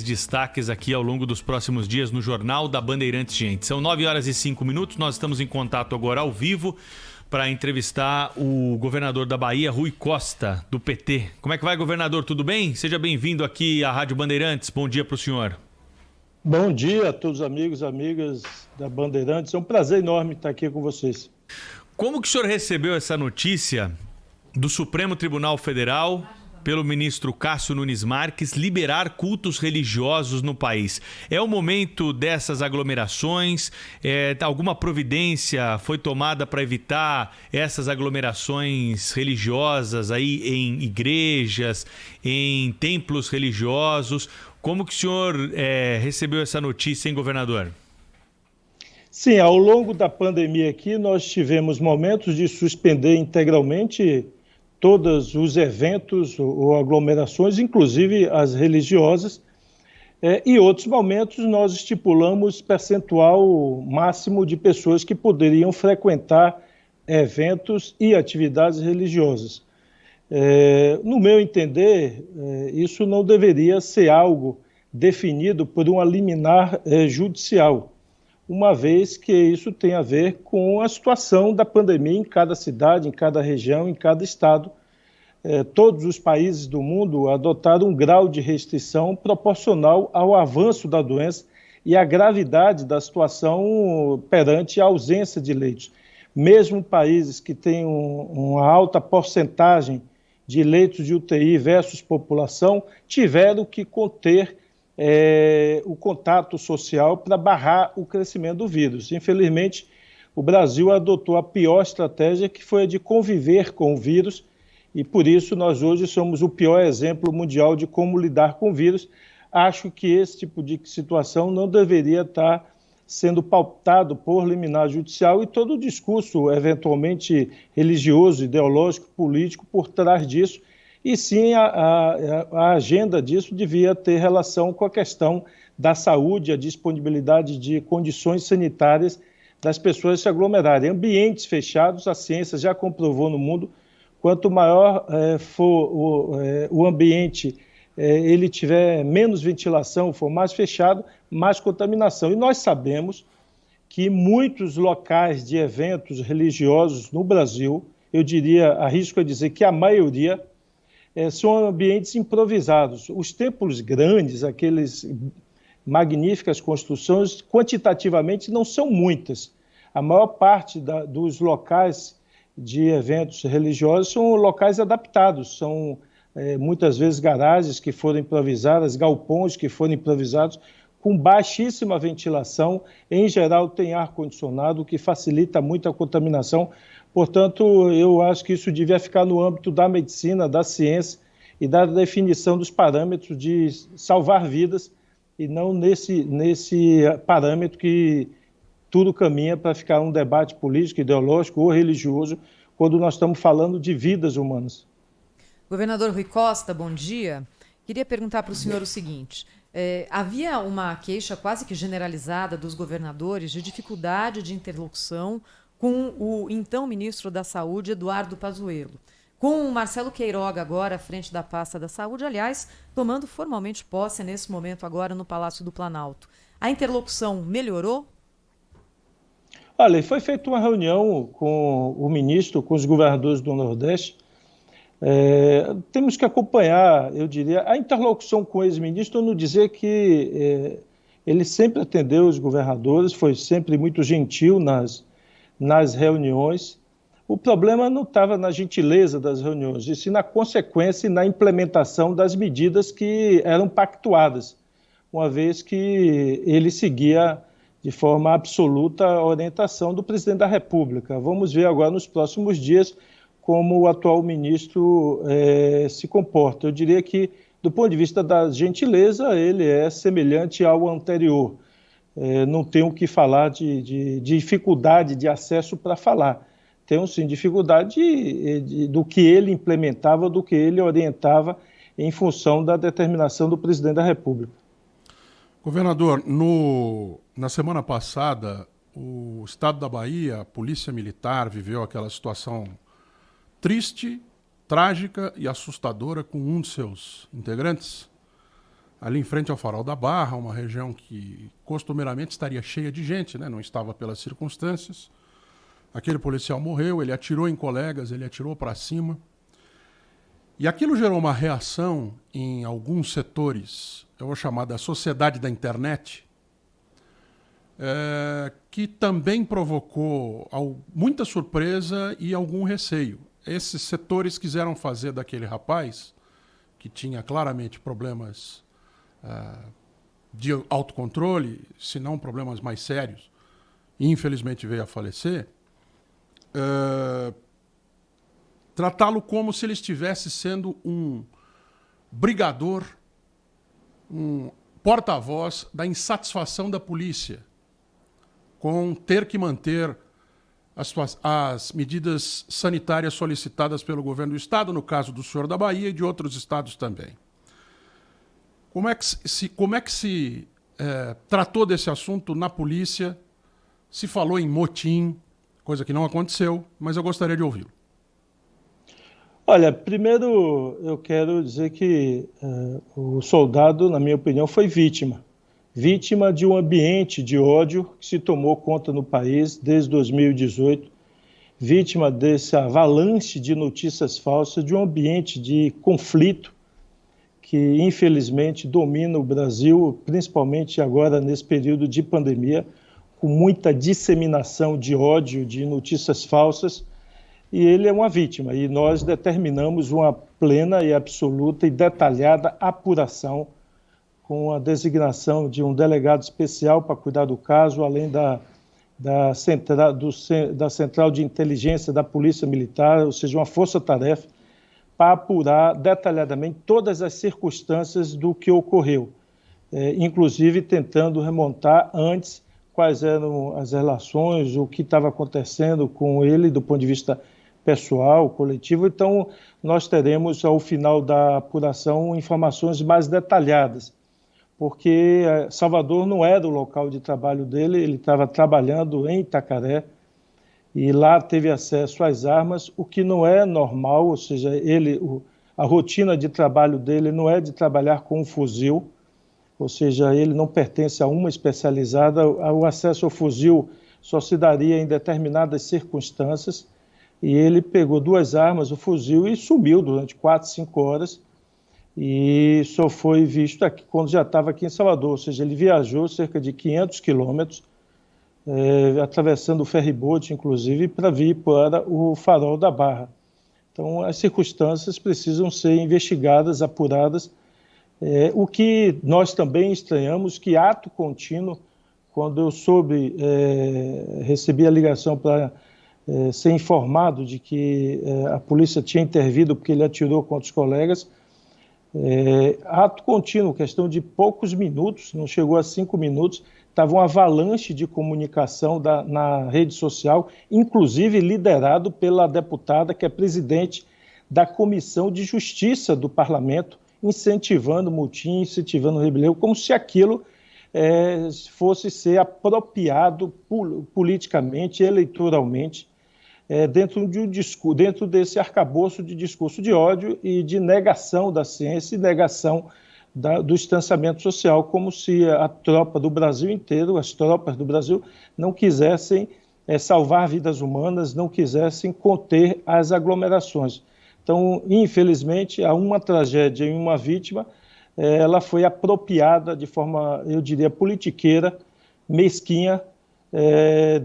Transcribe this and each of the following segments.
Destaques aqui ao longo dos próximos dias no Jornal da Bandeirantes, gente. São 9h05, nós estamos em contato agora ao vivo para entrevistar o governador da Bahia, Rui Costa, do PT. Como é que vai, governador? Tudo bem? Seja bem-vindo aqui à Rádio Bandeirantes. Bom dia para o senhor. Bom dia a todos os amigos e amigas da Bandeirantes. É um prazer enorme estar aqui com vocês. Como que o senhor recebeu essa notícia do Supremo Tribunal Federal, pelo ministro Cássio Nunes Marques, liberar cultos religiosos no país? É o momento dessas aglomerações? Alguma providência foi tomada para evitar essas aglomerações religiosas aí em igrejas, em templos religiosos? Como que o senhor recebeu essa notícia, hein, governador? Sim, ao longo da pandemia aqui, nós tivemos momentos de suspender integralmente todos os eventos ou aglomerações, inclusive as religiosas, e outros momentos nós estipulamos percentual máximo de pessoas que poderiam frequentar eventos e atividades religiosas. No meu entender, isso não deveria ser algo definido por uma liminar judicial, uma vez que isso tem a ver com a situação da pandemia em cada cidade, em cada região, em cada estado. Todos os países do mundo adotaram um grau de restrição proporcional ao avanço da doença e à gravidade da situação perante a ausência de leitos. Mesmo países que têm uma alta porcentagem de leitos de UTI versus população, tiveram que conter o contato social para barrar o crescimento do vírus. Infelizmente, o Brasil adotou a pior estratégia, que foi a de conviver com o vírus, e por isso nós hoje somos o pior exemplo mundial de como lidar com o vírus. Acho que esse tipo de situação não deveria estar sendo pautado por liminar judicial e todo o discurso, eventualmente religioso, ideológico, político, por trás disso. E sim, a agenda disso devia ter relação com a questão da saúde, a disponibilidade de condições sanitárias das pessoas se aglomerarem. Ambientes fechados, a ciência já comprovou no mundo, quanto maior for o ambiente, ele tiver menos ventilação, for mais fechado, mais contaminação. E nós sabemos que muitos locais de eventos religiosos no Brasil, eu diria, arrisco a dizer que a maioria, são ambientes improvisados. Os templos grandes, aqueles magníficas construções, quantitativamente não são muitas. A maior parte dos locais de eventos religiosos são locais adaptados, são muitas vezes garagens que foram improvisadas, galpões que foram improvisados, com baixíssima ventilação, em geral tem ar-condicionado, o que facilita muito a contaminação. Portanto, eu acho que isso devia ficar no âmbito da medicina, da ciência e da definição dos parâmetros de salvar vidas, e não nesse parâmetro que tudo caminha para ficar um debate político, ideológico ou religioso, quando nós estamos falando de vidas humanas. Governador Rui Costa, bom dia. Queria perguntar para o senhor o seguinte: havia uma queixa quase que generalizada dos governadores de dificuldade de interlocução com o então ministro da Saúde, Eduardo Pazuello. Com o Marcelo Queiroga agora à frente da pasta da Saúde, aliás, tomando formalmente posse nesse momento agora no Palácio do Planalto. A interlocução melhorou? Olha, foi feita uma reunião com o ministro, com os governadores do Nordeste. Temos que acompanhar, eu diria, a interlocução com o ex-ministro, não dizer que ele sempre atendeu os governadores, foi sempre muito gentil nas reuniões. O problema não estava na gentileza das reuniões, e sim na consequência e na implementação das medidas que eram pactuadas, uma vez que ele seguia de forma absoluta a orientação do presidente da República. Vamos ver agora nos próximos dias como o atual ministro se comporta. Eu diria que, do ponto de vista da gentileza, ele é semelhante ao anterior. Não tenho o que falar de dificuldade de acesso para falar. Tenho, sim, dificuldade do que ele implementava, do que ele orientava em função da determinação do presidente da República. Governador, na semana passada, o estado da Bahia, a Polícia Militar, viveu aquela situação triste, trágica e assustadora com um de seus integrantes. ali em frente ao Farol da Barra, uma região que costumeiramente estaria cheia de gente, né? Não estava pelas circunstâncias. Aquele policial morreu, ele atirou em colegas, ele atirou para cima. E aquilo gerou uma reação em alguns setores, eu vou chamar da sociedade da internet, que também provocou muita surpresa e algum receio. Esses setores quiseram fazer daquele rapaz, que tinha claramente problemas de autocontrole, se não problemas mais sérios, e infelizmente veio a falecer, tratá-lo como se ele estivesse sendo um brigador, um porta-voz da insatisfação da polícia com ter que manter as medidas sanitárias solicitadas pelo governo do estado, no caso do senhor da Bahia e de outros estados também. Como é que se tratou desse assunto na polícia? Se falou em motim, coisa que não aconteceu, mas eu gostaria de ouvi-lo. Olha, primeiro eu quero dizer que o soldado, na minha opinião, foi vítima de um ambiente de ódio que se tomou conta no país desde 2018, vítima desse avalanche de notícias falsas, de um ambiente de conflito que, infelizmente, domina o Brasil, principalmente agora nesse período de pandemia, com muita disseminação de ódio, de notícias falsas, e ele é uma vítima, e nós determinamos uma plena e absoluta e detalhada apuração com a designação de um delegado especial para cuidar do caso, além da Central de Inteligência da Polícia Militar, ou seja, uma força-tarefa, para apurar detalhadamente todas as circunstâncias do que ocorreu, inclusive tentando remontar antes quais eram as relações, o que estava acontecendo com ele do ponto de vista pessoal, coletivo. Então, nós teremos, ao final da apuração, informações mais detalhadas, porque Salvador não era o local de trabalho dele, ele estava trabalhando em Itacaré e lá teve acesso às armas, o que não é normal, ou seja, a rotina de trabalho dele não é de trabalhar com um fuzil, ou seja, ele não pertence a uma especializada, o acesso ao fuzil só se daria em determinadas circunstâncias, e ele pegou 2 armas, o fuzil, e sumiu durante 4, 5 horas, e só foi visto aqui quando já estava aqui em Salvador, ou seja, ele viajou cerca de 500 quilômetros, atravessando o ferry-boat, inclusive, para vir para o Farol da Barra. Então, as circunstâncias precisam ser investigadas, apuradas, o que nós também estranhamos, que ato contínuo, quando eu recebi a ligação para ser informado de que a polícia tinha intervido porque ele atirou contra os colegas, ato contínuo, questão de poucos minutos, não chegou a 5 minutos, estava um avalanche de comunicação na rede social, inclusive liderado pela deputada que é presidente da Comissão de Justiça do Parlamento, incentivando motim, incentivando rebelião, como se aquilo fosse ser apropriado politicamente, eleitoralmente, dentro desse arcabouço de discurso de ódio e de negação da ciência e negação do distanciamento social, como se a tropa do Brasil inteiro, as tropas do Brasil, não quisessem salvar vidas humanas, não quisessem conter as aglomerações. Então, infelizmente, há uma tragédia e uma vítima, ela foi apropriada de forma, eu diria, politiqueira, mesquinha,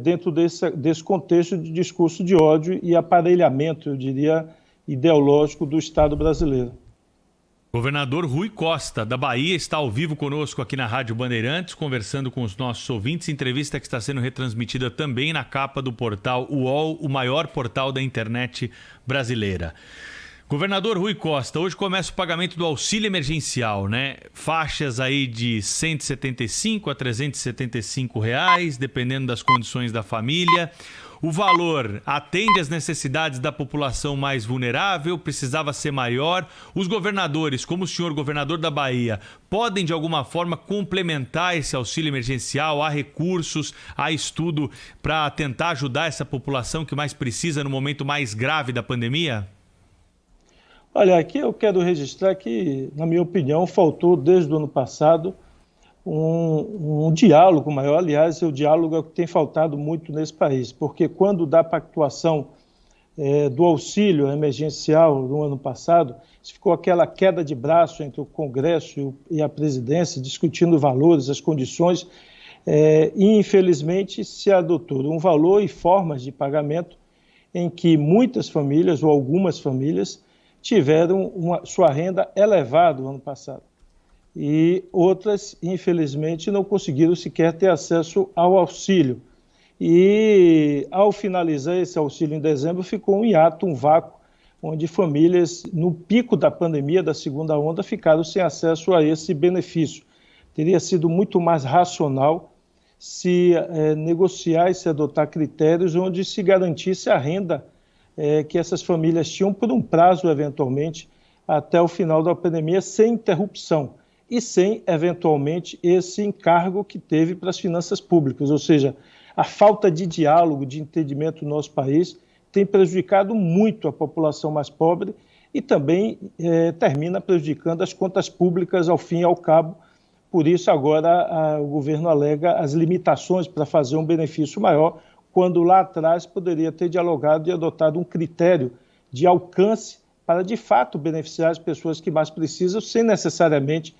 dentro desse contexto de discurso de ódio e aparelhamento, eu diria, ideológico do Estado brasileiro. Governador Rui Costa, da Bahia, está ao vivo conosco aqui na Rádio Bandeirantes, conversando com os nossos ouvintes. Entrevista que está sendo retransmitida também na capa do portal UOL, o maior portal da internet brasileira. Governador Rui Costa, hoje começa o pagamento do auxílio emergencial, né? Faixas aí de R$ 175 a R$ 375, dependendo das condições da família. O valor atende às necessidades da população mais vulnerável, precisava ser maior. Os governadores, como o senhor governador da Bahia, podem de alguma forma complementar esse auxílio emergencial? Há recursos, há estudo para tentar ajudar essa população que mais precisa no momento mais grave da pandemia? Olha, aqui eu quero registrar que, na minha opinião, faltou desde o ano passado um diálogo maior. Aliás, o diálogo é o que tem faltado muito nesse país, porque quando da pactuação do auxílio emergencial no ano passado, ficou aquela queda de braço entre o Congresso e a presidência, discutindo valores, as condições, e infelizmente se adotou um valor e formas de pagamento em que muitas famílias, ou algumas famílias, tiveram sua renda elevada no ano passado. E outras, infelizmente, não conseguiram sequer ter acesso ao auxílio. E, ao finalizar esse auxílio em dezembro, ficou um hiato, um vácuo, onde famílias, no pico da pandemia, da segunda onda, ficaram sem acesso a esse benefício. Teria sido muito mais racional se negociar e se adotar critérios onde se garantisse a renda que essas famílias tinham por um prazo, eventualmente, até o final da pandemia, sem interrupção e sem, eventualmente, esse encargo que teve para as finanças públicas. Ou seja, a falta de diálogo, de entendimento no nosso país tem prejudicado muito a população mais pobre e também termina prejudicando as contas públicas ao fim e ao cabo. Por isso, agora, o governo alega as limitações para fazer um benefício maior, quando lá atrás poderia ter dialogado e adotado um critério de alcance para, de fato, beneficiar as pessoas que mais precisam, sem necessariamente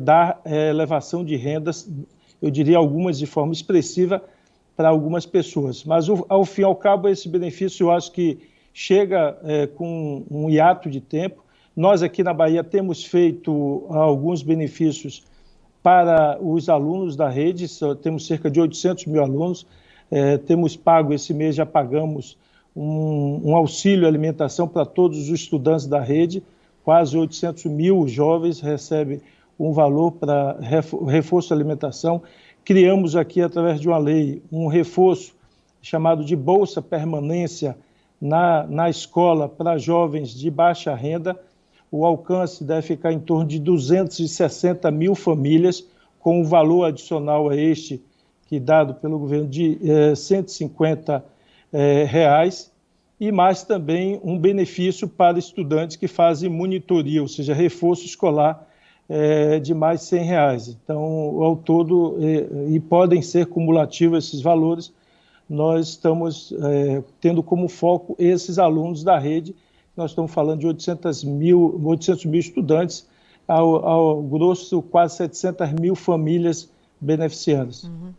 dar elevação de rendas, eu diria algumas de forma expressiva para algumas pessoas. Mas, ao fim e ao cabo, esse benefício eu acho que chega com um hiato de tempo. Nós aqui na Bahia temos feito alguns benefícios para os alunos da rede, temos cerca de 800 mil alunos, temos pago, esse mês já pagamos um auxílio alimentação para todos os estudantes da rede, quase 800 mil jovens recebem um valor para reforço de alimentação. Criamos aqui, através de uma lei, um reforço chamado de Bolsa Permanência na escola para jovens de baixa renda. O alcance deve ficar em torno de 260 mil famílias, com um valor adicional a este, que dado pelo governo, de R$150, e mais também um benefício para estudantes que fazem monitoria, ou seja, reforço escolar de mais R$100. Então, ao todo, e podem ser cumulativos esses valores, nós estamos tendo como foco esses alunos da rede. Nós estamos falando de 800 mil estudantes, ao grosso, quase 700 mil famílias beneficiadas. Uhum.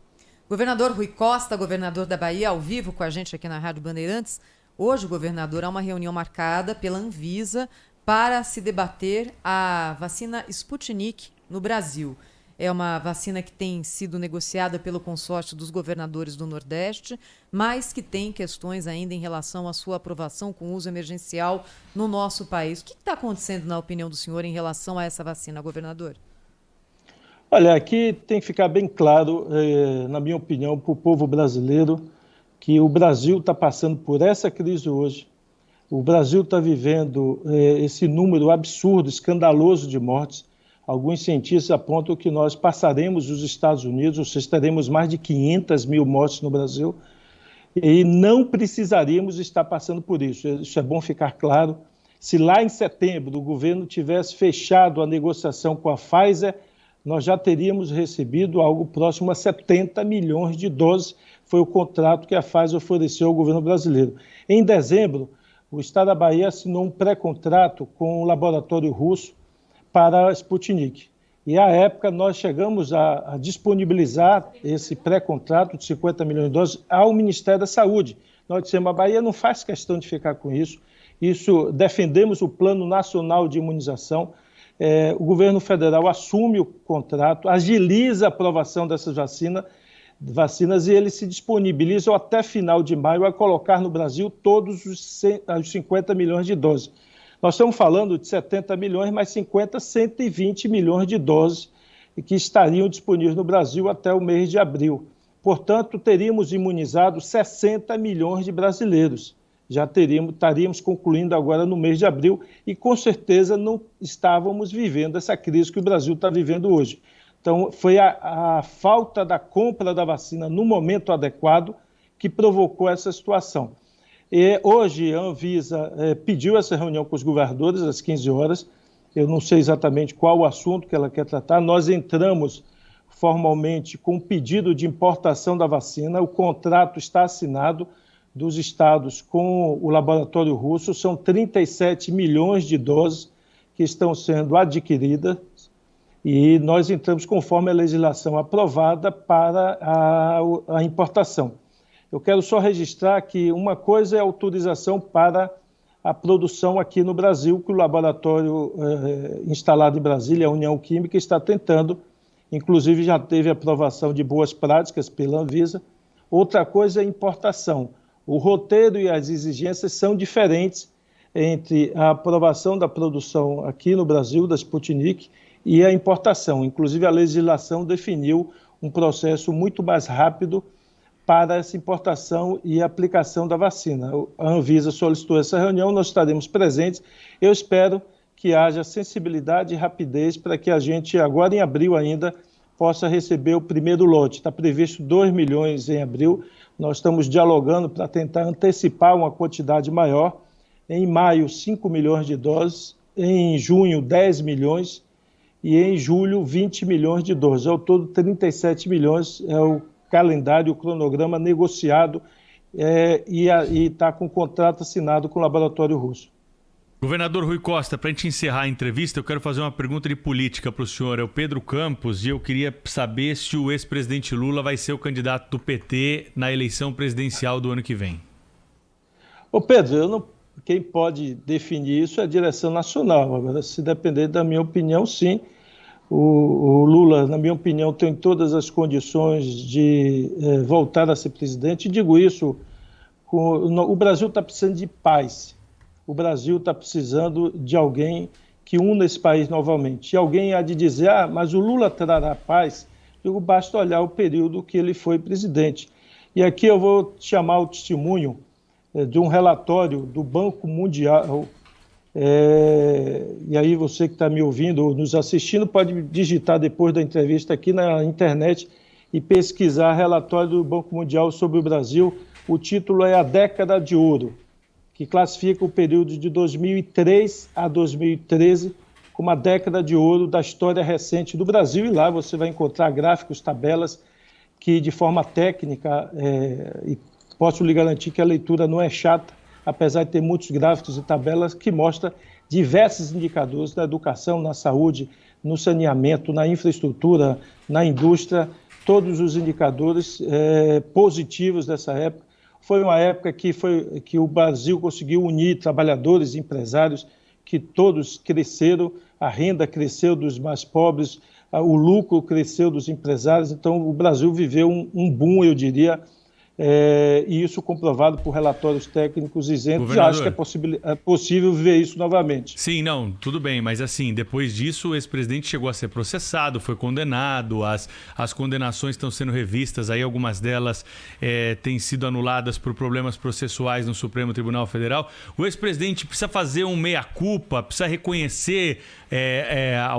Governador Rui Costa, governador da Bahia, ao vivo com a gente aqui na Rádio Bandeirantes. Hoje, governador, há uma reunião marcada pela Anvisa para se debater a vacina Sputnik no Brasil. É uma vacina que tem sido negociada pelo consórcio dos governadores do Nordeste, mas que tem questões ainda em relação à sua aprovação com uso emergencial no nosso país. O que está acontecendo, na opinião do senhor, em relação a essa vacina, governador? Olha, aqui tem que ficar bem claro, na minha opinião, para o povo brasileiro, que o Brasil está passando por essa crise hoje. O Brasil está vivendo esse número absurdo, escandaloso de mortes. Alguns cientistas apontam que nós passaremos os Estados Unidos, ou seja, teremos mais de 500 mil mortes no Brasil, e não precisaríamos estar passando por isso. Isso é bom ficar claro. Se lá em setembro o governo tivesse fechado a negociação com a Pfizer, nós já teríamos recebido algo próximo a 70 milhões de doses. Foi o contrato que a Pfizer ofereceu ao governo brasileiro. Em dezembro, o Estado da Bahia assinou um pré-contrato com o laboratório russo para a Sputnik. E, à época, nós chegamos a disponibilizar esse pré-contrato de 50 milhões de doses ao Ministério da Saúde. Nós dissemos, a Bahia não faz questão de ficar com isso. Defendemos o Plano Nacional de Imunização. O governo federal assume o contrato, agiliza a aprovação dessas vacinas e ele se disponibiliza até final de maio a colocar no Brasil todos os 50 milhões de doses. Nós estamos falando de 70 milhões, mais 50, 120 milhões de doses que estariam disponíveis no Brasil até o mês de abril. Portanto, teríamos imunizado 60 milhões de brasileiros. Já estaríamos concluindo agora no mês de abril e, com certeza, não estávamos vivendo essa crise que o Brasil está vivendo hoje. Então, foi a falta da compra da vacina no momento adequado que provocou essa situação. E hoje a Anvisa pediu essa reunião com os governadores às 15 horas. Eu não sei exatamente qual o assunto que ela quer tratar. Nós entramos formalmente com um pedido de importação da vacina. O contrato está assinado dos estados com o laboratório russo. São 37 milhões de doses que estão sendo adquiridas e nós entramos conforme a legislação aprovada para a importação. Eu quero só registrar que uma coisa é a autorização para a produção aqui no Brasil, que o laboratório instalado em Brasília, a União Química, está tentando, inclusive já teve aprovação de boas práticas pela Anvisa. Outra coisa é a importação. O roteiro e as exigências são diferentes entre a aprovação da produção aqui no Brasil, da Sputnik, e a importação. Inclusive, a legislação definiu um processo muito mais rápido para essa importação e aplicação da vacina. A Anvisa solicitou essa reunião, nós estaremos presentes. Eu espero que haja sensibilidade e rapidez para que a gente, agora em abril ainda, possa receber o primeiro lote. Está previsto 2 milhões em abril. Nós estamos dialogando para tentar antecipar uma quantidade maior. Em maio, 5 milhões de doses. Em junho, 10 milhões. E em julho, 20 milhões de doses. Ao todo, 37 milhões é o calendário, o cronograma negociado e está com o contrato assinado com o laboratório russo. Governador Rui Costa, para a gente encerrar a entrevista, eu quero fazer uma pergunta de política para o senhor. É o Pedro Campos e eu queria saber se o ex-presidente Lula vai ser o candidato do PT na eleição presidencial do ano que vem. Ô Pedro, quem pode definir isso é a direção nacional. Agora, se depender da minha opinião, sim. O Lula, na minha opinião, tem todas as condições de voltar a ser presidente. E digo isso, o Brasil está precisando de paz. O Brasil está precisando de alguém que una esse país novamente. E alguém há de dizer, mas o Lula trará paz. Digo, basta olhar o período que ele foi presidente. E aqui eu vou chamar o testemunho de um relatório do Banco Mundial. E aí você que está me ouvindo ou nos assistindo pode digitar depois da entrevista aqui na internet e pesquisar relatório do Banco Mundial sobre o Brasil. O título é A Década de Ouro, que classifica o período de 2003 a 2013 como a década de ouro da história recente do Brasil. E lá você vai encontrar gráficos, tabelas que de forma técnica, e posso lhe garantir que a leitura não é chata, apesar de ter muitos gráficos e tabelas que mostram diversos indicadores na educação, na saúde, no saneamento, na infraestrutura, na indústria, todos os indicadores positivos dessa época. Foi uma época que o Brasil conseguiu unir trabalhadores e empresários, que todos cresceram, a renda cresceu dos mais pobres, o lucro cresceu dos empresários. Então, o Brasil viveu um boom, eu diria, e isso comprovado por relatórios técnicos isentos. Eu acho que é possível ver isso novamente. Sim, não, tudo bem, mas assim, depois disso o ex-presidente chegou a ser processado, foi condenado, as condenações estão sendo revistas, aí algumas delas têm sido anuladas por problemas processuais no Supremo Tribunal Federal. O ex-presidente precisa fazer um meia-culpa, precisa reconhecer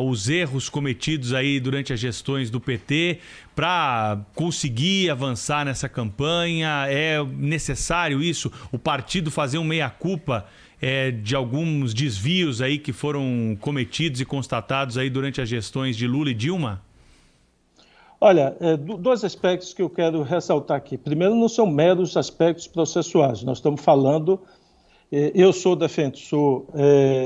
os erros cometidos aí durante as gestões do PT para conseguir avançar nessa campanha. É necessário isso? O partido fazer um meia-culpa de alguns desvios aí que foram cometidos e constatados aí durante as gestões de Lula e Dilma? Olha, dois aspectos que eu quero ressaltar aqui. Primeiro, não são meros aspectos processuais. Nós estamos falando... eu sou defensor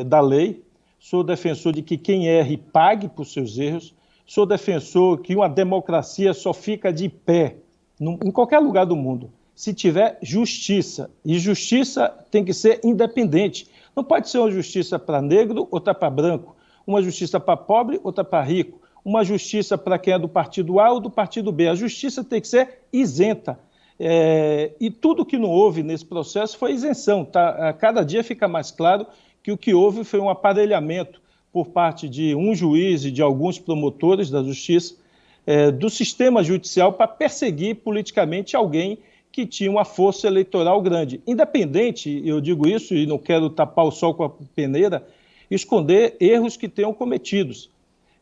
da lei, sou defensor de que quem erre pague por seus erros, sou defensor que uma democracia só fica de pé em qualquer lugar do mundo se tiver justiça. E justiça tem que ser independente. Não pode ser uma justiça para negro, outra para branco, uma justiça para pobre, outra para rico, uma justiça para quem é do partido A ou do partido B. A justiça tem que ser isenta. E tudo que não houve nesse processo foi isenção. Tá? Cada dia fica mais claro que o que houve foi um aparelhamento por parte de um juiz e de alguns promotores da justiça, do sistema judicial para perseguir politicamente alguém que tinha uma força eleitoral grande. Independente, eu digo isso e não quero tapar o sol com a peneira, esconder erros que tenham cometidos.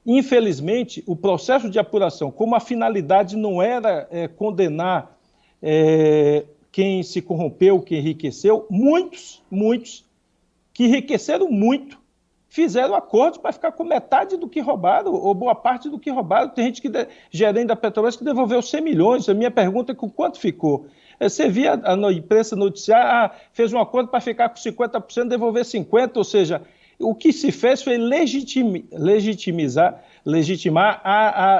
Infelizmente, o processo de apuração, como a finalidade não era condenar quem se corrompeu, quem enriqueceu. Muitos que enriqueceram muito, fizeram acordos para ficar com metade do que roubaram, ou boa parte do que roubaram. Tem gente gerente da Petrobras que devolveu 100 milhões. A minha pergunta é com quanto ficou? Você via a imprensa noticiar, fez um acordo para ficar com 50%, devolver 50%, ou seja, o que se fez foi legitimar,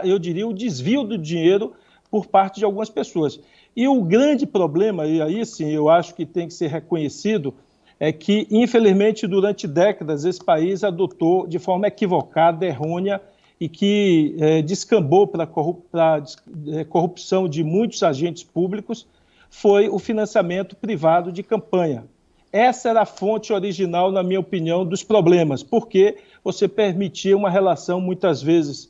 eu diria, o desvio do dinheiro por parte de algumas pessoas. E o grande problema, e aí sim eu acho que tem que ser reconhecido, é que, infelizmente, durante décadas, esse país adotou de forma equivocada, errônea, e que descambou para a corrupção de muitos agentes públicos, foi o financiamento privado de campanha. Essa era a fonte original, na minha opinião, dos problemas, porque você permitia uma relação, muitas vezes,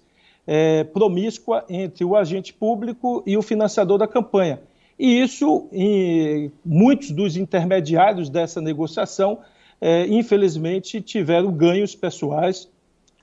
promíscua entre o agente público e o financiador da campanha. E isso, muitos dos intermediários dessa negociação, infelizmente, tiveram ganhos pessoais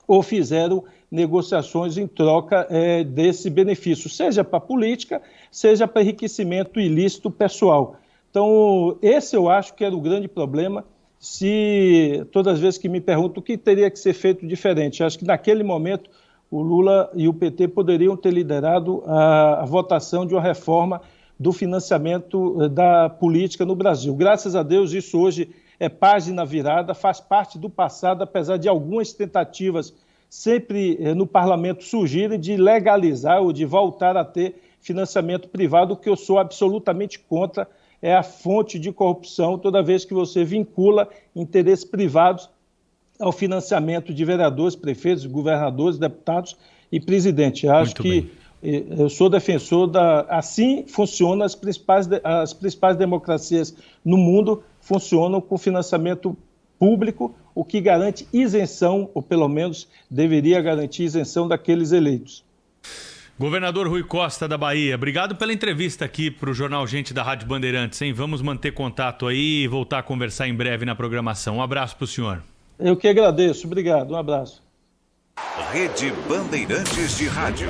ou fizeram negociações em troca desse benefício, seja para política, seja para enriquecimento ilícito pessoal. Então, esse eu acho que era o grande problema. Se todas as vezes que me perguntam o que teria que ser feito diferente, acho que naquele momento o Lula e o PT poderiam ter liderado a votação de uma reforma do financiamento da política no Brasil. Graças a Deus, isso hoje é página virada, faz parte do passado, apesar de algumas tentativas sempre no parlamento surgirem de legalizar ou de voltar a ter financiamento privado, o que eu sou absolutamente contra, é a fonte de corrupção toda vez que você vincula interesses privados ao financiamento de vereadores, prefeitos, governadores, deputados e presidente. Acho que eu sou defensor assim funcionam as principais democracias no mundo, funcionam com financiamento público, o que garante isenção, ou pelo menos deveria garantir isenção daqueles eleitos. Governador Rui Costa da Bahia, obrigado pela entrevista aqui para o Jornal Gente da Rádio Bandeirantes, hein? Vamos manter contato aí e voltar a conversar em breve na programação. Um abraço para o senhor. Eu que agradeço, obrigado, um abraço. Rede Bandeirantes de Rádio.